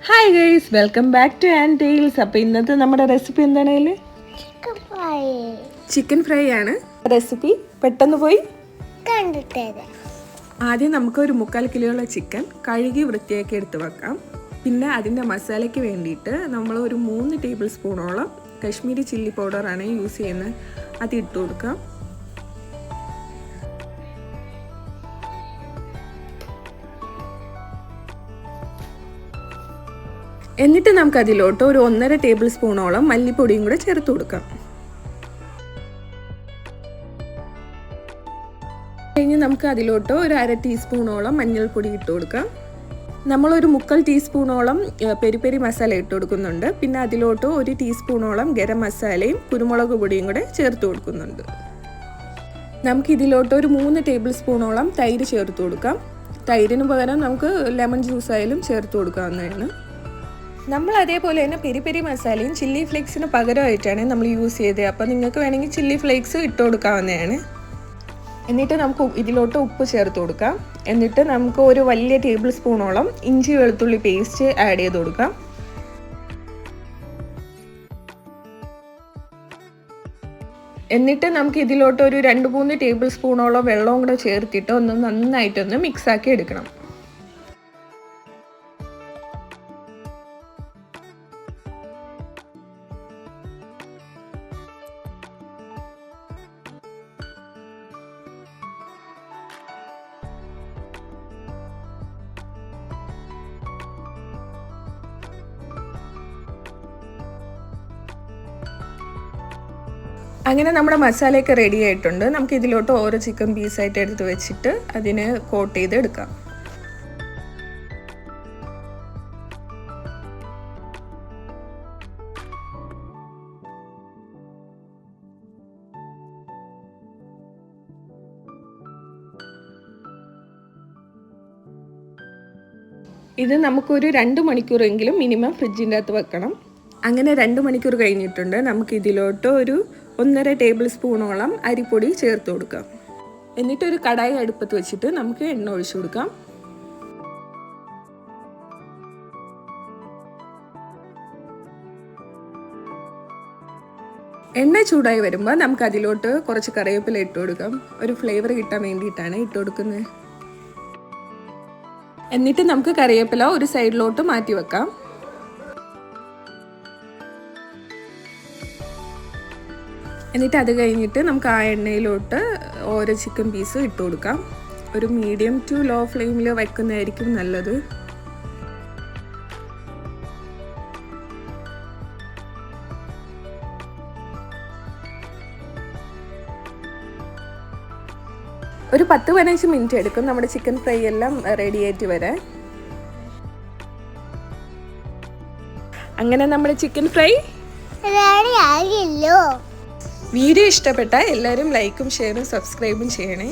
Hi guys, welcome back two and tales. അപ്പോൾ ഇന്നത്തെ നമ്മുടെ റെസിപ്പി എന്താണേല് ചിക്കൻ ഫ്രൈ ആണ് റെസിപ്പി. പെട്ടെന്ന് പോയി കണ്ടിട്ടേ. ആദ്യം നമുക്ക് ഒരു 3/4 കിലോയുള്ള ചിക്കൻ കഴുകി വൃത്തിയാക്കി എടുത്ത് വെക്കാം. പിന്നെ അതിൻ്റെ മസാലയ്ക്ക് വേണ്ടിയിട്ട് നമ്മൾ ഒരു 3 ടേബിൾ സ്പൂണോളം കശ്മീരി ചില്ലി പൗഡറാണ് യൂസ് ചെയ്യുന്നത്. അത് ഇട്ട് കൊടുക്കാം. എന്നിട്ട് നമുക്ക് അതിലോട്ട് ഒരു 1.5 ടേബിൾ സ്പൂണോളം മല്ലിപ്പൊടിയും കൂടെ ചേർത്ത് കൊടുക്കാം. കഴിഞ്ഞ് നമുക്ക് അതിലോട്ട് ഒരു 1/2 ടീസ്പൂണോളം മഞ്ഞൾപ്പൊടി ഇട്ട് കൊടുക്കാം. നമ്മളൊരു 3/4 ടീസ്പൂണോളം പെരി പെരി മസാല ഇട്ട് കൊടുക്കുന്നുണ്ട്. പിന്നെ അതിലോട്ട് 1 ടീസ്പൂണോളം ഗരം മസാലയും കുരുമുളക് പൊടിയും കൂടെ ചേർത്ത് കൊടുക്കുന്നുണ്ട്. നമുക്ക് ഇതിലോട്ട് ഒരു 3 ടേബിൾ സ്പൂണോളം തൈര് ചേർത്ത് കൊടുക്കാം. തൈരിന് പകരം നമുക്ക് ലെമൺ ജ്യൂസ് ആയാലും ചേർത്ത് കൊടുക്കാവുന്നതാണ്. നമ്മൾ അതേപോലെ തന്നെ പെരി പെരി മസാലയും ചില്ലി ഫ്ലേക്സിന് പകരമായിട്ടാണ് നമ്മൾ യൂസ് ചെയ്തത്. അപ്പോൾ നിങ്ങൾക്ക് വേണമെങ്കിൽ ചില്ലി ഫ്ലേക്സ് ഇട്ട് കൊടുക്കാവുന്നതാണ്. എന്നിട്ട് നമുക്ക് ഇതിലോട്ട് ഉപ്പ് ചേർത്ത് കൊടുക്കാം. എന്നിട്ട് നമുക്ക് ഒരു വലിയ ടേബിൾ സ്പൂണോളം ഇഞ്ചി വെളുത്തുള്ളി പേസ്റ്റ് ആഡ് ചെയ്ത് കൊടുക്കാം. എന്നിട്ട് നമുക്ക് ഇതിലോട്ട് ഒരു 2-3 ടേബിൾ സ്പൂണോളം വെള്ളവും കൂടെ ചേർത്തിട്ട് ഒന്ന് നന്നായിട്ടൊന്ന് മിക്സാക്കി എടുക്കണം. അങ്ങനെ നമ്മുടെ മസാലയൊക്കെ റെഡി ആയിട്ടുണ്ട്. നമുക്ക് ഇതിലോട്ട് ഓരോ ചിക്കൻ പീസായിട്ട് എടുത്ത് വെച്ചിട്ട് അതിനെ കോട്ട് ചെയ്ത് എടുക്കാം. ഇത് നമുക്കൊരു 2 മണിക്കൂറെങ്കിലും മിനിമം ഫ്രിഡ്ജിൻ്റെ അകത്ത് വെക്കണം. അങ്ങനെ 2 മണിക്കൂർ കഴിഞ്ഞിട്ടുണ്ട്. നമുക്ക് ഇതിലോട്ട് ഒരു 1.5 ടേബിൾ സ്പൂണോളം അരിപ്പൊടി ചേർത്ത് കൊടുക്കാം. എന്നിട്ടൊരു കടായി അടുപ്പത്ത് വെച്ചിട്ട് നമുക്ക് എണ്ണ ഒഴിച്ചു കൊടുക്കാം. എണ്ണ ചൂടായി വരുമ്പോൾ നമുക്ക് അതിലോട്ട് കുറച്ച് കറിവേപ്പില ഇട്ട് കൊടുക്കാം. ഒരു ഫ്ലേവർ കിട്ടാൻ വേണ്ടിയിട്ടാണ് ഇട്ട് കൊടുക്കുന്നത്. എന്നിട്ട് നമുക്ക് കറിവേപ്പില ഒരു സൈഡിലോട്ട് മാറ്റി വെക്കാം. എന്നിട്ട് അത് കഴിഞ്ഞിട്ട് നമുക്ക് ആ എണ്ണയിലോട്ട് ഓരോ ചിക്കൻ പീസ് ഇട്ട് കൊടുക്കാം. ഒരു മീഡിയം ടു ലോ ഫ്ലെയിമിൽ വയ്ക്കുന്നതായിരിക്കും നല്ലത്. ഒരു 10-15 മിനിറ്റ് എടുക്കും നമ്മുടെ ചിക്കൻ ഫ്രൈ എല്ലാം റെഡി ആയിട്ട് വരാൻ. അങ്ങനെ നമ്മുടെ ചിക്കൻ ഫ്രൈ റെഡി ആയല്ലോ. വീഡിയോ ഇഷ്ടപ്പെട്ടാൽ എല്ലാവരും ലൈക്കും ഷെയറും സബ്സ്ക്രൈബും ചെയ്യണേ.